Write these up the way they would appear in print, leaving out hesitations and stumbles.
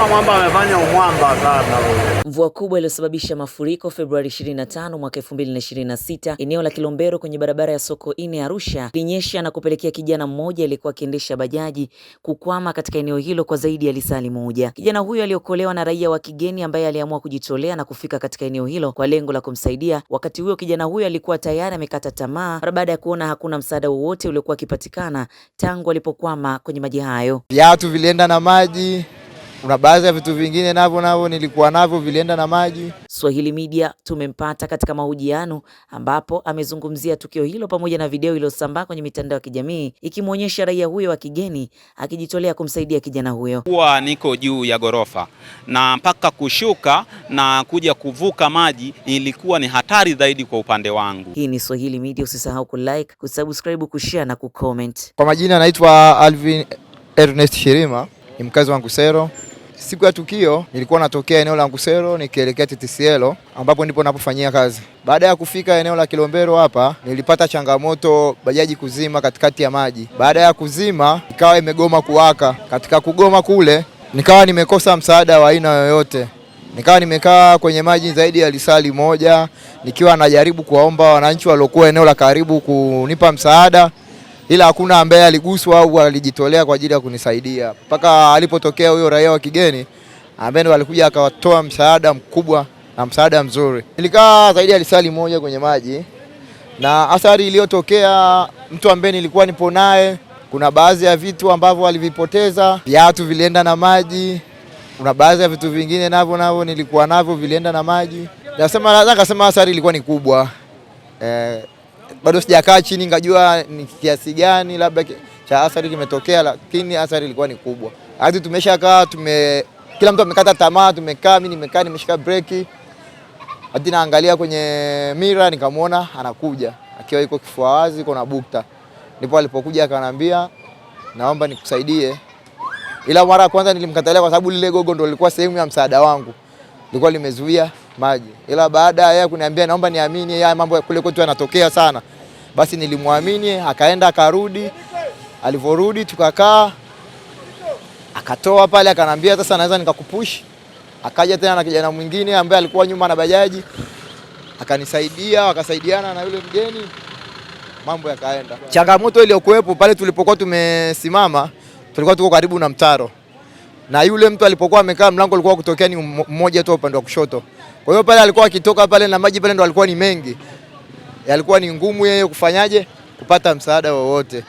kama mwamba amefanya umwamba sana huyo. Mvua kubwa iliyosababisha mafuriko Februari 25 mwaka 2026 eneo la Kilombero kwenye barabara ya Sokoine Arusha ilinyesha na kupelekea kijana mmoja aliyekuwa akiendesha bajaji kukwama katika eneo hilo kwa zaidi ya lisali moja. Kijana huyo aliokolewa na raia wa kigeni ambaye aliamua kujitolea na kufika katika eneo hilo kwa lengo la kumsaidia. Wakati huo kijana huyo alikuwa tayari amekata tamaa mara baada ya kuona hakuna msaada wowote uliokuwa ukipatikana tangu alipokwama kwenye maji hayo. Viatu vilienda na maji. Kuna baadhi ya vitu vingine navyo nilikuwa navyo vilienda na maji. Swahili Media tumempata katika mahojiano ambapo amezungumzia tukio hilo pamoja na video iliyosambaa kwenye mitandao ya kijamii ikimwonyesha raia huyo wa kigeni akijitolea kumsaidia kijana huyo. Kwa niko juu ya gorofa na mpaka kushuka na kuja kuvuka maji ilikuwa ni hatari zaidi kwa upande wangu. Hii ni Swahili Media, usisahau kulike, kusubscribe, kushare na kucomment. Kwa majina naitwa Alvin Ernest Shirima, ni mkazi wa Ngusero. Siku ya tukio nilikuwa natokea eneo la Ngusero nikielekea TTCL ambapo ndipo ninapofanyia kazi. Baada ya kufika eneo la Kilombero hapa nilipata changamoto bajaji kuzima katikati ya maji. Baada ya kuzima ikawa imegoma kuwaka. Katika kugoma kule nikawa nimekosa msaada wa aina yoyote. Nikawa nimekaa kwenye maji zaidi ya lisali moja nikiwa najaribu kuwaomba wananchi waliokuwa eneo la karibu kunipa msaada, ila hakuna ambaye aliguswa au alijitolea kwa ajili ya kunisaidia. Mpaka alipotokea huyo raia wa kigeni ambaye ndo alikuja akawatoa msaada mkubwa na msaada mzuri. Nilikaa zaidi ya lisali moja kwenye maji na athari iliyotokea, mtu ambaye nilikuwa nipo naye, kuna baadhi ya vitu ambavyo alivipoteza, viatu vilienda na maji, kuna baadhi ya vitu vingine navyo nilikuwa navyo vilienda na maji. Nasema athari ilikuwa ni kubwa. Bado sijakaa chini ngajua ni kiasi gani labda cha athari kimetokea, lakini athari ilikuwa ni kubwa. Hadi tumeshakaa kila mtu amekata tamaa, tumekaa, mimi nimekaa nimeshika breki. Hadi naangalia kwenye mira nikamwona anakuja akiwa yuko kifua wazi, yuko na bukta. Ndipo alipokuja akaniambia naomba nikusaidie. Ila mara ya kwanza nilimkatalia kwa sababu lile gogo ndo lilikuwa sehemu ya msaada wangu. Lilikuwa limezuia maji. Ila baada ya kuniambia naomba niamini haya mambo kule kwetu yanatokea sana, basi nilimwamini, akaenda akarudi. Alivorudi tukakaa, akatoa pale akaniambia sasa naweza nikakupush. Akaja tena na kijana mwingine ambaye alikuwa nyuma na bajaji, akanisaidia, wakasaidiana na yule mgeni, mambo yakaenda. Changamoto iliyokuwepo pale tulipokuwa tumesimama, tulikuwa tuko karibu na mtaro. Na yule mtu alipokuwa amekaa mlango ulikuwa kutokea ni mmoja tu upande wa kushoto. Kwa hiyo pale alikuwa akitoka pale na maji pale ndo alikuwa ni mengi. Yalikuwa ni ngumu yeye kufanyaje kupata msaada wowote.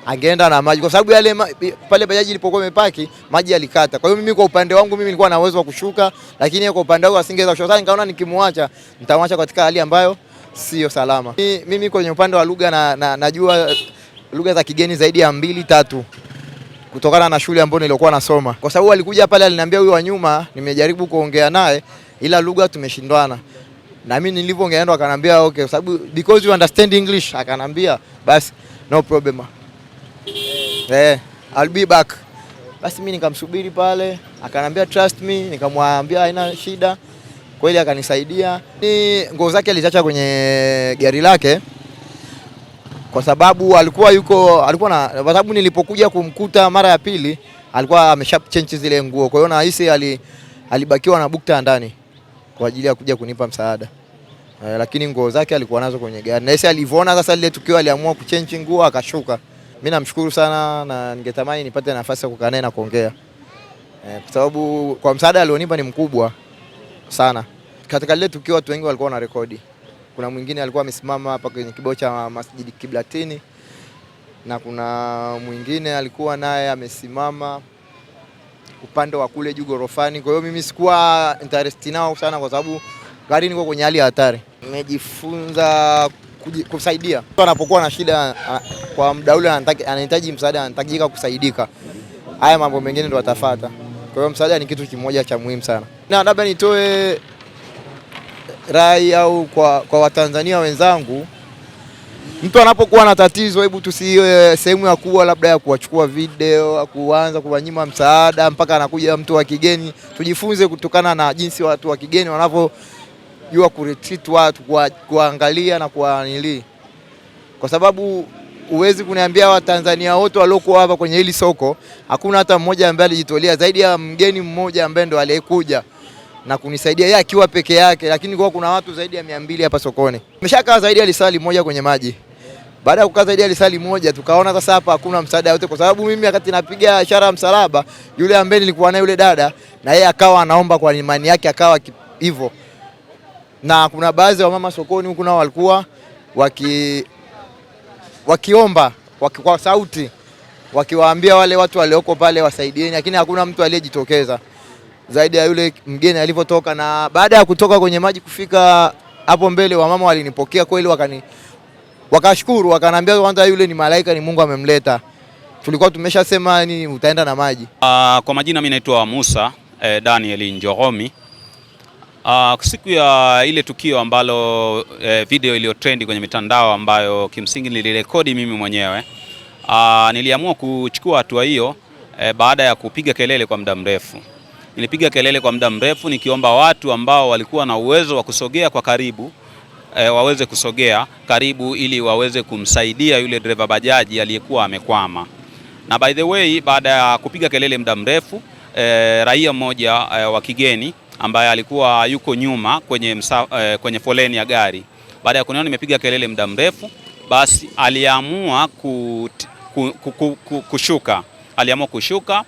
Angeenda na maji kwa sababu yale pale bajaji ilipokuwa imepaki maji yalikata. Kwa hiyo mimi kwa upande wangu mimi nilikuwa na uwezo wa kushuka, lakini yeye kwa upande wake asingeweza kushuka. Nikaona nikimwacha nitamwacha katika hali ambayo sio salama. Mimi kwenye upande wa lugha najua lugha za kigeni zaidi ya 2-3. Kutokana na shule ambayo nilikuwa nasoma. Kwa sababu alikuja pale aliniambia huyu wa nyuma, nimejaribu kuongea naye ila lugha tumeshindwana. Na mimi nilipoongea ndo akanambia okay, kwa sababu because you understand English, akanambia basi no problem. I'll be back. Basi mimi nikamsubiri pale, akanambia trust me, nikamwambia haina shida. Kweli akanisaidia. Ni nguo zake aliziacha kwenye gari lake. Kwa sababu alikuwa na kwa sababu nilipokuja kumkuta mara ya pili alikuwa ameshachange zile nguo. Kwa hiyo nahisi alibakiwa na bukta ndani kwa ajili ya kuja kunipa msaada. Lakini nguo zake alikuwa nazo kwenye gari. Na yeye alivyoona sasa lile tukio aliamua kuchange nguo akashuka. Mimi namshukuru sana na ningetamani nipate nafasi ya kukaa naye na kuongea. Kwa sababu kwa msaada alionipa ni mkubwa sana. Katika lile tukio watu wengi walikuwa na rekodi. Kuna mwingine alikuwa amesimama hapa kwenye kibao cha Masjid Kiblatini na kuna mwingine alikuwa naye amesimama upande wa kule juu gorofani. Kwa hiyo mimi sikuwa interested nao sana kwa sababu gari niko kwenye hali ya hatari. Nimejifunza kusaidia. Mtu anapokuwa na shida kwa muda ule anahitaji msaada, anahitajika kusaidika. Haya mambo mengine ndio atafuata. Kwa hiyo msaada ni kitu kimoja cha muhimu sana. Na labda nitoe rai au kwa Watanzania wenzangu, mtu anapokuwa na tatizo, hebu tusiwe sehemu ya kuwa labda ya kuwachukua video, kuanza kuwanyima msaada mpaka anakuja mtu wa kigeni. Tujifunze kutokana na jinsi watu wa kigeni wanavyojua kuretreat watu, kuangalia na kuanili. Kwa sababu Uwezi kuniambia Watanzania wote waliokuwa hapa kwenye hili soko hakuna hata mmoja ambaye alijitolea, zaidi ya mgeni mmoja ambaye ndo aliyekuja na kunisaidia yeye akiwa peke yake, lakini kwa kuna watu zaidi ya 200 hapa sokoni. Nimeshakaa zaidi ya lisali moja kwenye maji. Baada ya kukaa zaidi ya lisali moja tukaona sasa hapa hakuna msaada wote, kwa sababu mimi wakati napiga ishara ya msalaba, yule ambaye nilikuwa naye yule dada na yeye akawa anaomba kwa imani yake akawa hivyo. Na kuna baadhi ya mama sokoni huku nao walikuwa wakiomba kwa sauti, wakiwaambia wale watu walioko pale wasaidieni, lakini hakuna mtu aliyejitokeza zaidi ya yule mgeni alipotoka. Na baada ya kutoka kwenye maji kufika hapo mbele, wamama walinipokea kweli, wakashukuru, wakaniambia kwanza yule ni malaika, ni Mungu amemleta. Tulikuwa tumeshasema ni utaenda na maji. Kwa majina mimi naitwa Musa Daniel Njoromi. Siku ya ile tukio ambalo video iliyotrend kwenye mitandao ambayo kimsingi nilirekodi mimi mwenyewe, niliamua kuchukua hatua hiyo baada ya kupiga kelele kwa muda mrefu. Nilipiga kelele kwa muda mrefu nikiomba watu ambao walikuwa na uwezo wa kusogea kwa karibu waweze kusogea karibu ili waweze kumsaidia yule dereva bajaji aliyekuwa amekwama. Na by the way, baada ya kupiga kelele muda mrefu, raia mmoja wa kigeni ambaye alikuwa yuko nyuma kwenye foleni ya gari, baada ya kuniona nimepiga kelele muda mrefu, basi aliamua kushuka. Aliamua kushuka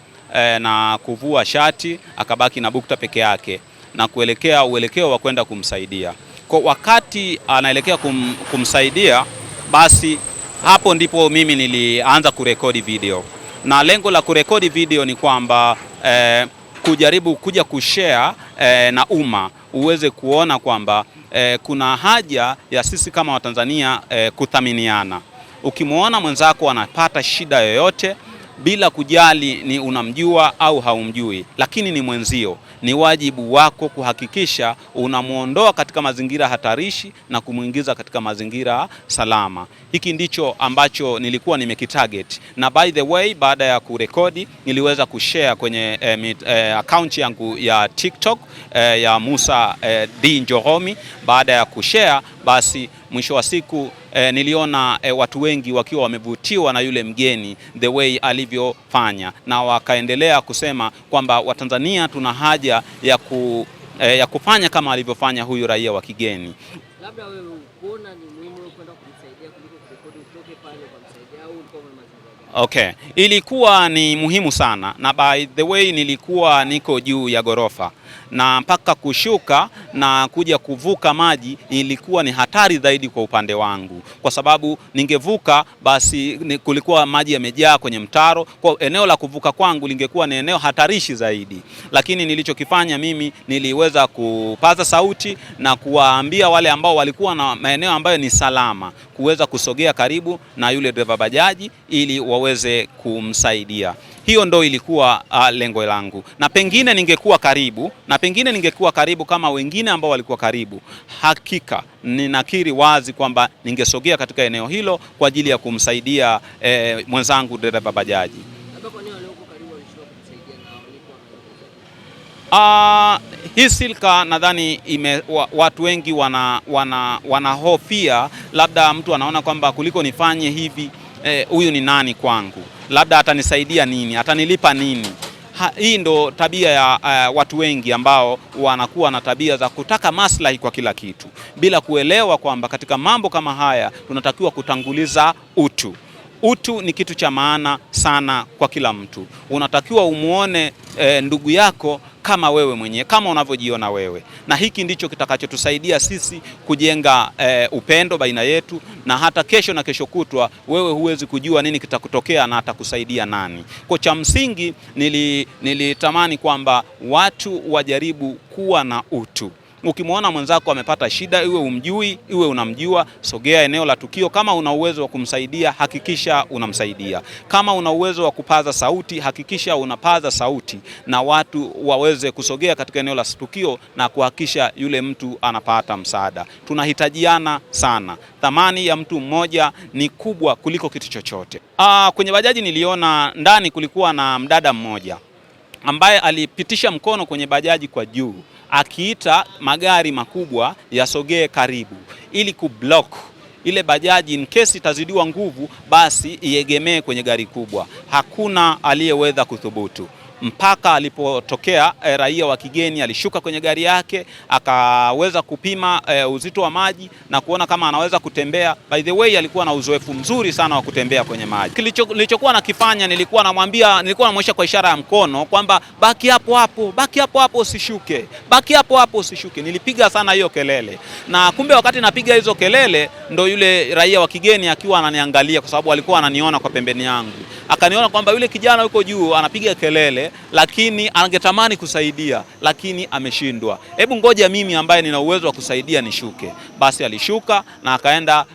na kuvua shati, akabaki na bukta peke yake na kuelekea uelekeo wa kwenda kumsaidia. Kwa wakati anaelekea kumsaidia, basi hapo ndipo mimi nilianza kurekodi video. Na lengo la kurekodi video ni kwamba kujaribu kuja kushare na umma uweze kuona kwamba kuna haja ya sisi kama Watanzania kuthaminiana. Ukimwona mwenzako anapata shida yoyote, bila kujali ni unamjua au haumjui, lakini ni mwenzio, ni wajibu wako kuhakikisha unamuondoa katika mazingira hatarishi na kumuingiza katika mazingira salama. Hiki ndicho ambacho nilikuwa nimekitarget. Na by the way, baada ya kurekodi niliweza kushare kwenye account yangu ya TikTok ya Musa D Njoromi. Baada ya kushare, basi mwisho wa siku niliona watu wengi wakiwa wamevutiwa na yule mgeni, the way alivyofanya, na wakaendelea kusema kwamba Watanzania tuna haja ya kufanya kama alivyofanya huyu raia wa kigeni. Labda wewe unaona ni muhimu kwenda kumsaidia kuliko kurekodi utoke pale kumsaidia au ulikuwa umemaliza? Okay, ilikuwa ni muhimu sana, na by the way nilikuwa niko juu ya gorofa na mpaka kushuka na kuja kuvuka maji ilikuwa ni hatari zaidi kwa upande wangu, kwa sababu ningevuka basi kulikuwa maji yamejaa kwenye mtaro. Kwa eneo la kuvuka kwangu lingekuwa ni eneo hatarishi zaidi, lakini nilichokifanya mimi niliweza kupaza sauti na kuwaambia wale ambao walikuwa na maeneo ambayo ni salama kuweza kusogea karibu na yule dereva bajaji ili waweze kumsaidia. Hiyo ndo ilikuwa lengo langu, na pengine ningekuwa karibu kama wengine ambao walikuwa karibu, hakika ninakiri wazi kwamba ningesogea katika eneo hilo kwa ajili ya kumsaidia mwenzangu dereva bajaji. Hii silka nadhani watu wengi wanahofia, labda mtu anaona kwamba kuliko nifanye hivi, huyu ni nani kwangu, labda atanisaidia nini, atanilipa nini. Hii ndo tabia ya watu wengi ambao wanakuwa na tabia za kutaka maslahi kwa kila kitu, bila kuelewa kwamba katika mambo kama haya tunatakiwa kutanguliza utu. Utu ni kitu cha maana sana kwa kila mtu. Unatakiwa umuone ndugu yako kama wewe mwenyewe, kama unavyojiona wewe. Na hiki ndicho kitakachotusaidia sisi kujenga upendo baina yetu, na hata kesho na kesho kutwa wewe huwezi kujua nini kitakutokea na atakusaidia nani. Kwa cha msingi nilitamani kwamba watu wajaribu kuwa na utu. Ukimwona mwenzako amepata shida, iwe umjui, iwe unamjua, sogea eneo la tukio. Kama una uwezo wa kumsaidia, hakikisha unamsaidia. Kama una uwezo wa kupaza sauti, hakikisha unapaza sauti, na watu waweze kusogea katika eneo la tukio na kuhakikisha yule mtu anapata msaada. Tunahitajiana sana. Thamani ya mtu mmoja ni kubwa kuliko kitu chochote. Kwenye bajaji niliona ndani kulikuwa na mdada mmoja ambaye alipitisha mkono kwenye bajaji kwa juu, akiita magari makubwa yasogee karibu ili kublock ile bajaji in case itazidiwa nguvu, basi iegemee kwenye gari kubwa. Hakuna aliyeweza kuthubutu mpaka alipotokea raia wa kigeni alishuka kwenye gari yake, akaweza kupima uzito wa maji na kuona kama anaweza kutembea. By the way, alikuwa na uzoefu mzuri sana wa kutembea kwenye maji. Nilichokuwa nakifanya, nilikuwa namwonyesha kwa ishara ya mkono kwamba baki hapo hapo, baki hapo hapo usishuke, baki hapo hapo usishuke. Nilipiga sana hiyo kelele, na kumbe wakati napiga hizo kelele ndo yule raia wa kigeni akiwa ananiangalia, kwa sababu alikuwa ananiona kwa pembeni yangu, akaniona kwamba yule kijana yuko juu anapiga kelele, lakini angetamani kusaidia, lakini ameshindwa. Hebu ngoja mimi ambaye nina uwezo wa kusaidia nishuke. Basi alishuka na akaenda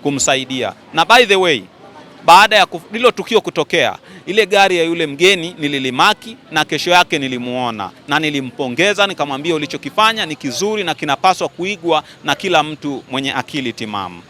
kumsaidia. Na by the way, baada ya hilo tukio kutokea, ile gari ya yule mgeni nililimaki, na kesho yake nilimuona na nilimpongeza, nikamwambia ulichokifanya ni kizuri na kinapaswa kuigwa na kila mtu mwenye akili timamu.